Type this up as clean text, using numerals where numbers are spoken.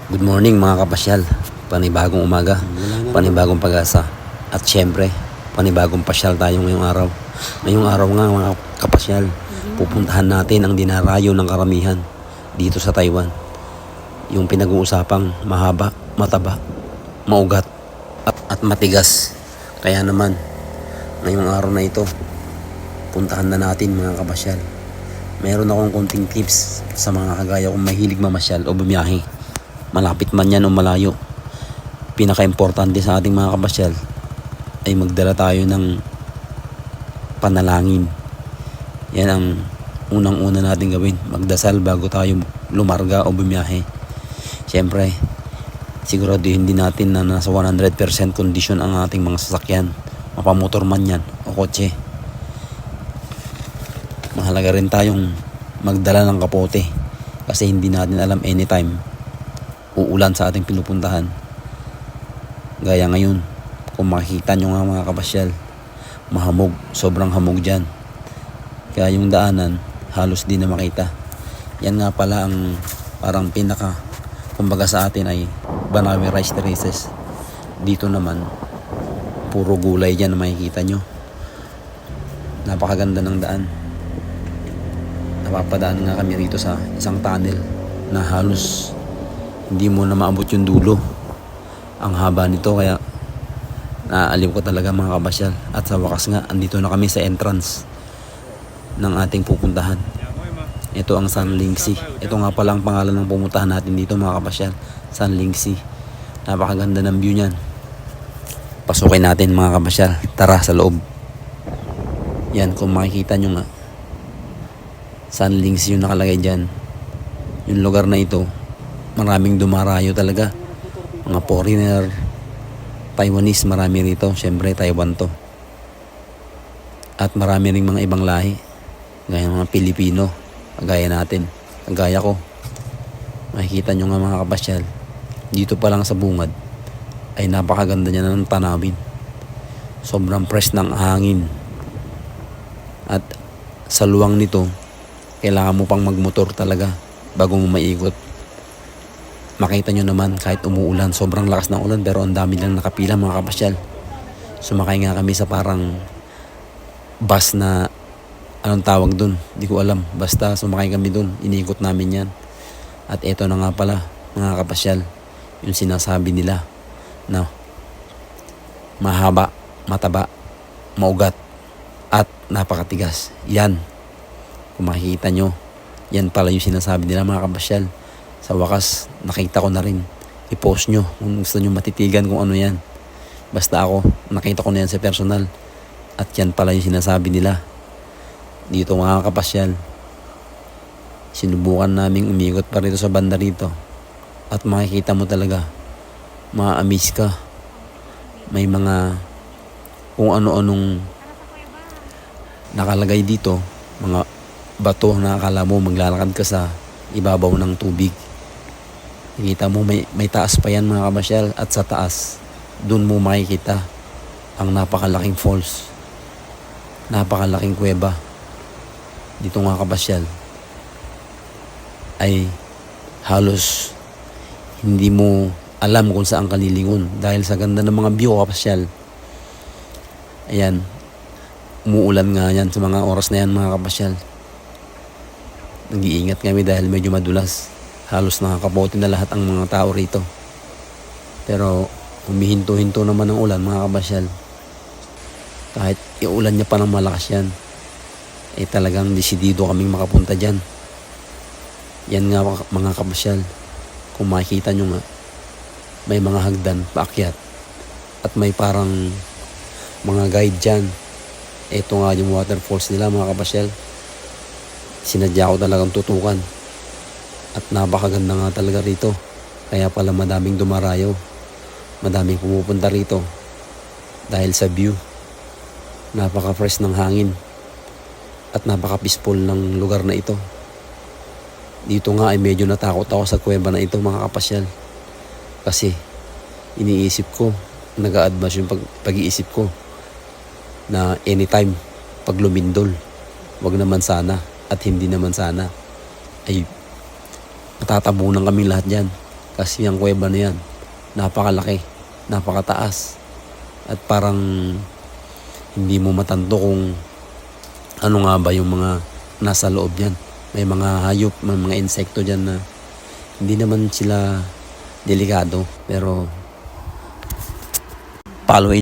Good morning mga kapasyal. Panibagong umaga, panibagong pag-asa. At syempre, panibagong pasyal tayo ngayong araw. Ngayong araw nga mga kapasyal, pupuntahan natin ang dinarayo ng karamihan dito sa Taiwan. Yung pinag-uusapang mahaba, mataba, maugat at matigas. Kaya naman, ngayong araw na ito, puntahan na natin mga kapasyal. Meron akong konting tips sa mga kagaya kong mahilig mamasyal o bumiyahe. Malapit man yan o malayo. Pinaka-importante sa ating mga kapasyal ay magdala tayo ng panalangin. Yan ang unang-una natin gawin. Magdasal bago tayo lumarga o bumiyahe. Siyempre, siguraduhin din natin na nasa 100% kondisyon ang ating mga sasakyan. Mapamotor man yan o kotse. Mahalaga rin tayong magdala ng kapote kasi hindi natin alam anytime uulan sa ating pinupuntahan. Gaya ngayon, kung makikita nyo nga mga kapasyal, mahamog, sobrang hamog dyan. Kaya yung daanan, halos di na makita. Yan nga pala ang parang pinaka, kumbaga sa atin ay Banawe Rice Terraces. Dito naman, puro gulay dyan na makikita nyo. Napakaganda ng daan. Napapadaan nga kami rito sa isang tunnel na halos hindi mo na maabot yung dulo. Ang haba nito kaya naaalim ko talaga mga kapasyal. At sa wakas nga, andito na kami sa entrance ng ating pupuntahan. Ito ang Sanlingsi. Ito nga pala ang pangalan ng pumuntahan natin dito mga kapasyal. Sanlingsi. Napakaganda ng view niyan. Pasukin natin mga kapasyal. Tara sa loob. Yan, kung makikita nyo nga, Sanlingsi yung nakalagay dyan. Yung lugar na ito, maraming dumarayo talaga. Mga foreigner, Taiwanese, marami rito. Siyempre, Taiwan to. At marami ring mga ibang lahi. Gaya mga Pilipino. Kagaya natin. Kagaya ko. Makikita nyo nga mga kapasyal. Dito pa lang sa bungad, ay napakaganda niya ng tanawin. Sobrang fresh ng hangin. At sa luwang nito, kailangan mo pang magmotor talaga bago mo maiikot. Makita nyo naman kahit umuulan, sobrang lakas ng ulan pero ang dami lang nakapila mga kapasyal. Sumakay nga kami sa parang bus na anong tawag dun, di ko alam. Basta sumakay kami dun, iniikot namin yan. At eto na nga pala mga kapasyal, yung sinasabi nila na mahaba, mataba, maugat at napakatigas. Yan, kung makikita nyo, yan pala yung sinasabi nila mga kapasyal. Sa wakas, nakita ko na rin. I-post nyo kung gusto nyo matitigan kung ano yan. Basta ako, nakita ko na yan sa personal. At yan pala yung sinasabi nila. Dito mga kapasyal, sinubukan naming umikot pa rito sa banda rito. At makikita mo talaga, ma-amaze ka. May mga kung ano-anong nakalagay dito, mga bato na akala mo maglalakad ka sa ibabaw ng tubig. Nakita mo may taas pa yan mga kapasyal. At sa taas, dun mo makikita ang napakalaking falls, napakalaking kuweba. Dito nga kapasyal ay halos hindi mo alam kung saan ka lilingon dahil sa ganda ng mga view kapasyal. Ayan, umuulan nga yan sa mga oras na yan mga kapasyal. Nag-iingat kami dahil medyo madulas. Halos nakakapote na lahat ang mga tao rito. Pero humihinto-hinto naman ang ulan mga kapasyal. Kahit iulan niya pa ng malakas yan, eh talagang desidido kaming makapunta dyan. Yan nga mga kapasyal, kung makikita nyo nga, may mga hagdan paakyat at may parang mga guide dyan. Ito nga yung waterfalls nila mga kapasyal. Sinadya ko talagang tutukan. At napakaganda nga talaga rito. Kaya pala madaming dumarayo. Madaming pumupunta rito. Dahil sa view. Napaka-fresh ng hangin. At napaka-peaceful ng lugar na ito. Dito nga ay medyo natakot ako sa kuweba na ito mga kapasyal. Kasi iniisip ko, nag-a-advance yung pag-iisip ko na anytime pag lumindol, wag naman sana at hindi naman sana ay matatabunan kami lahat dyan. Kasi ang kuweba na yan, napakalaki, napakataas. At parang hindi mo matanto kung ano nga ba yung mga nasa loob yan. May mga hayop, may mga insekto dyan na hindi naman sila delikado. Pero follow